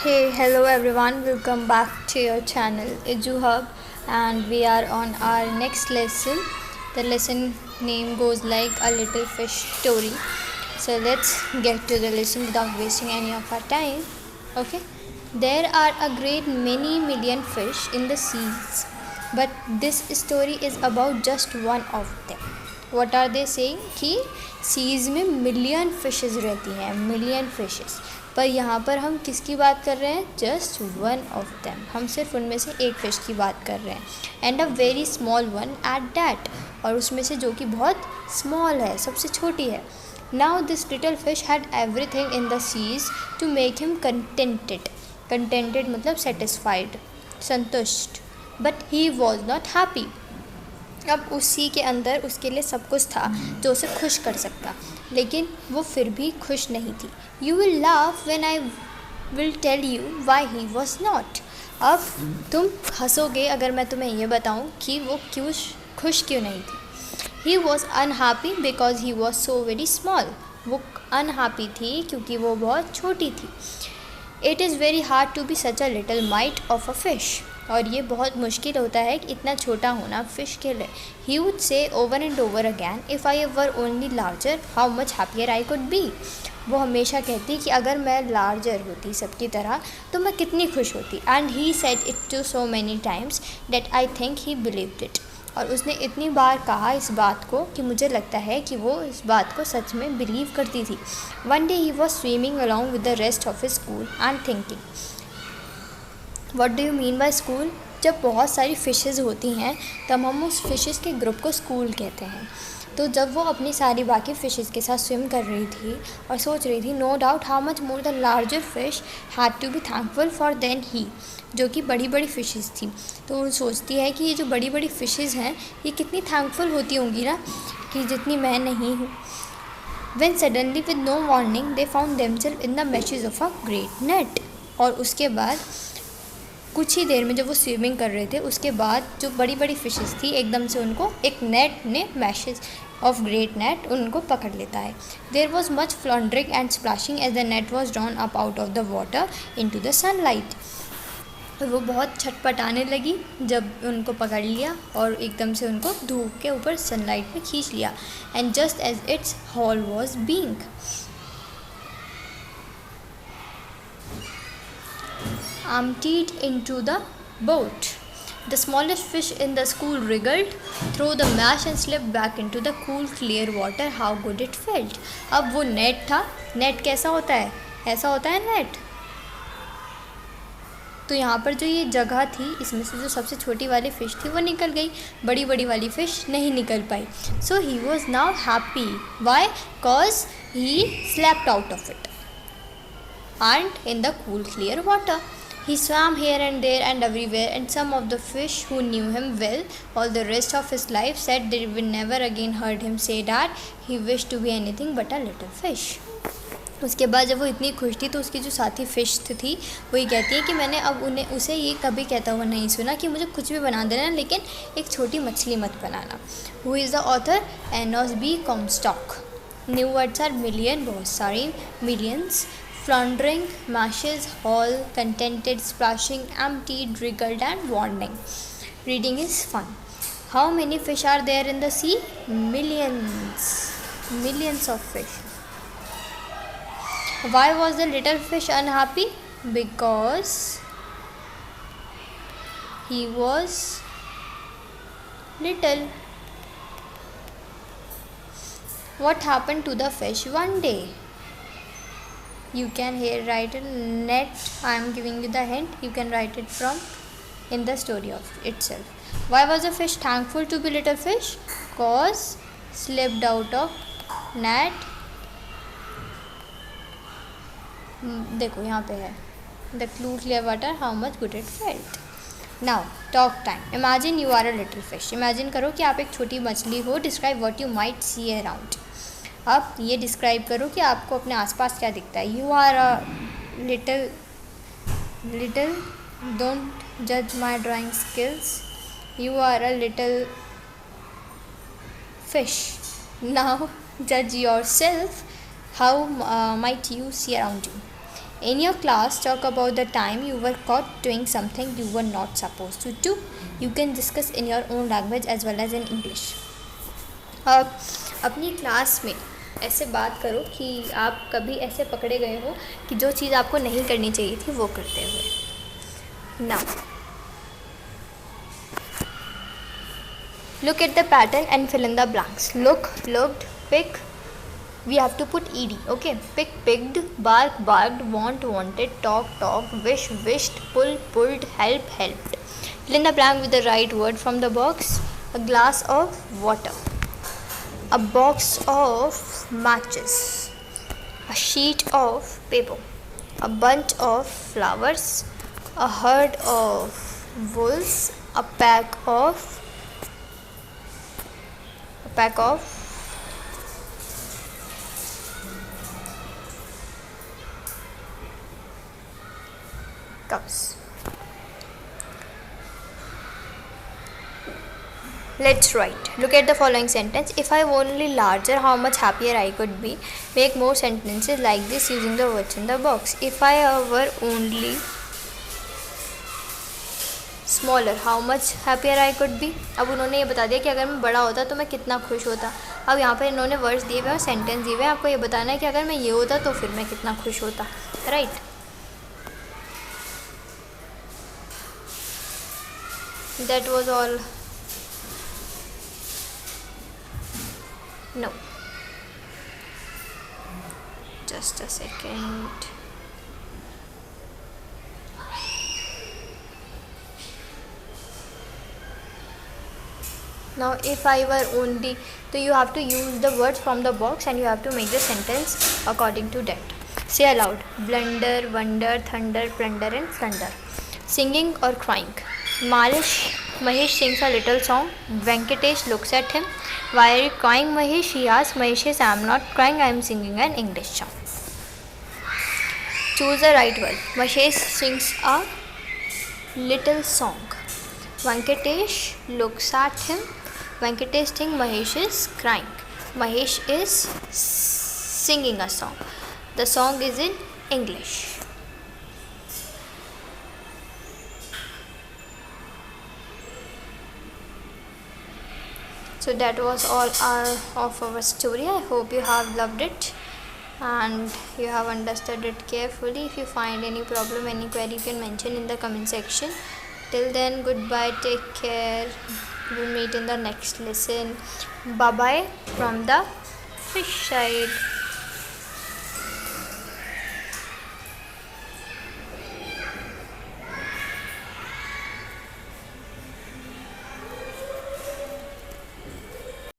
Hey, hello everyone, welcome back to your channel EduHub, and we are on our next lesson. The lesson name goes like A Little Fish Story. So let's get to the lesson without wasting any of our time. Okay, there are a great many million fish in the seas, but this story is about just one of them. What are they saying कि seize में million fishes रहती हैं, million fishes, पर यहाँ पर हम किसकी बात कर रहे हैं? जस्ट वन ऑफ देम, हम सिर्फ उनमें से एक फ़िश की बात कर रहे हैं. And a very small one at that, और उसमें से जो कि बहुत स्मॉल है, सबसे छोटी है. Now this little fish had everything in the seas to make him contented. Contented मतलब सेटिस्फाइड, संतुष्ट. बट ही वॉज नॉट हैप्पी. अब उसी के अंदर उसके लिए सब कुछ था जो उसे खुश कर सकता, लेकिन वो फिर भी खुश नहीं थी. You will laugh when I will tell you why he was not. अब तुम हंसोगे अगर मैं तुम्हें ये बताऊँ कि वो खुश क्यों नहीं थी. He was unhappy because he was so very small. वो अनहैप्पी थी क्योंकि वो बहुत छोटी थी. It is very hard to be such a little mite of a fish. और ये बहुत मुश्किल होता है कि इतना छोटा होना फ़िश के लिए. He would say over and over again, if I were only larger how much happier I could be. वो हमेशा कहती कि अगर मैं लार्जर होती सबकी तरह तो मैं कितनी खुश होती. And he said it to so many times that I think he believed it. और उसने इतनी बार कहा इस बात को कि मुझे लगता है कि वो इस बात को सच में बिलीव करती थी. One day he was swimming along with the rest of his school and thinking. What do you mean by school? जब बहुत सारी फ़िशेज़ होती हैं तब हम उस फ़िशेज़ के ग्रुप को स्कूल कहते हैं. तो जब वो अपनी सारी बाकी फ़िशेज़ के साथ स्विम कर रही थी और सोच रही थी no doubt how much more the larger fish had to be thankful for then he, जो कि बड़ी बड़ी फ़िशेज़ थी. तो वो सोचती है कि ये जो बड़ी बड़ी फ़िशेज़ हैं ये कितनी थैंकफुल होती होंगी ना, कि जितनी मैं नहीं हूँ. When suddenly with no warning they found themselves in the meshes of a great net. और उसके बाद कुछ ही देर में जब वो स्विमिंग कर रहे थे उसके बाद जो बड़ी बड़ी फिशेस थी एकदम से उनको एक नेट ने, मैशेस ऑफ ग्रेट नेट, उनको पकड़ लेता है. There was much floundering and splashing as the net was drawn up out of the water into the sunlight. वो बहुत छटपटाने लगी जब उनको पकड़ लिया और एकदम से उनको धूप के ऊपर सनलाइट में खींच लिया. And just as its haul was being emptied into the boat, the smallest fish in the school wriggled through the mesh and slipped back into the cool clear water. How good it felt. अब वो net था. Net कैसा होता है? ऐसा होता है net. तो यहाँ पर जो ये जगह थी इसमें से जो सबसे छोटी वाली फ़िश थी वो निकल गई, बड़ी बड़ी वाली फ़िश नहीं निकल पाई. So he was now happy. Why? Cause he slept out of it and in the cool clear water. He swam here and there and everywhere, and some of the fish who knew him well all the rest of his life said they would never again heard him say that he wished to be anything but a little fish. उसके बाद जब वो इतनी खुश थी तो उसकी जो साथी फ़िश थी वही कहती है कि मैंने अब उसे ये कभी कहता हुआ नहीं सुना कि मुझे कुछ भी बना देना लेकिन एक छोटी मछली मत बनाना. Who is the author? Enos B Comstock. New words are million, बहुत सारी, millions, floundering, mashes, haul, contented, splashing, emptied, wriggled and wandering. Reading is fun. How many fish are there in the sea? Millions. Millions of fish. Why was the little fish unhappy? Because he was little. What happened to the fish one day? You can here write it net. I am giving you the hint. You can write it from in the story of itself. Why was the fish thankful to be little fish? Cause slipped out of net. देखो यहाँ पे है the clue clear water. How much good it felt. Now talk time. Imagine you are a little fish. Imagine करो कि आप एक छोटी मछली हो. Describe what you might see around. अब ये डिस्क्राइब करो कि आपको अपने आसपास क्या दिखता है. You are a little don't जज माई drawing skills. You are a little fish. Now जज your self. How might you see around you. In your class, talk about the time you were caught doing something you were not supposed to do. You can discuss in your own language as well as in English. आप अपनी class में ऐसे बात करो कि आप कभी ऐसे पकड़े गए हो कि जो चीज़ आपको नहीं करनी चाहिए थी वो करते हुए. Now, look at the pattern and fill in the blanks. Look, looked, pick. We have to put ed. Okay. Pick, picked, bark, barked, want, wanted, talk, talked, wish, wished, pull, pulled, help, helped. Fill in the blank with the right word from the box. A glass of water, a box of matches, a sheet of paper, a bunch of flowers, a herd of wolves, a pack of cows. Let's write. Look at the following sentence. If I were only larger, how much happier I could be. Make more sentences like this using the words in the box. If I were only smaller, how much happier I could be. अब उन्होंने ये बता दिया कि अगर मैं बड़ा होता तो मैं कितना खुश होता. अब यहाँ पर इन्होंने वर्ड्स दिए हुए हैं और सेंटेंस दिए हुए हैं. आपको ये बताना है कि अगर मैं ये होता तो फिर मैं कितना खुश होता. Right. That was all. No, just a second. Now if I were only, so you have to use the words from the box and you have to make the sentence according to that. Say aloud. Blunder, wonder, thunder, plunder and thunder. Singing or crying. Mahesh sings a little song. Venkatesh looks at him. Why are you crying, Mahesh? He asks. Mahesh says, I am not crying, I am singing an English song. Choose the right word. Mahesh sings a little song. Venkatesh looks at him. Venkatesh thinks Mahesh is crying. Mahesh is singing a song. The song is in English. So that was all of our story. I hope you have loved it and you have understood it carefully. If you find any problem, any query, you can mention in the comment section. Till then, goodbye, take care. We'll meet in the next lesson. Bye bye from the fish side.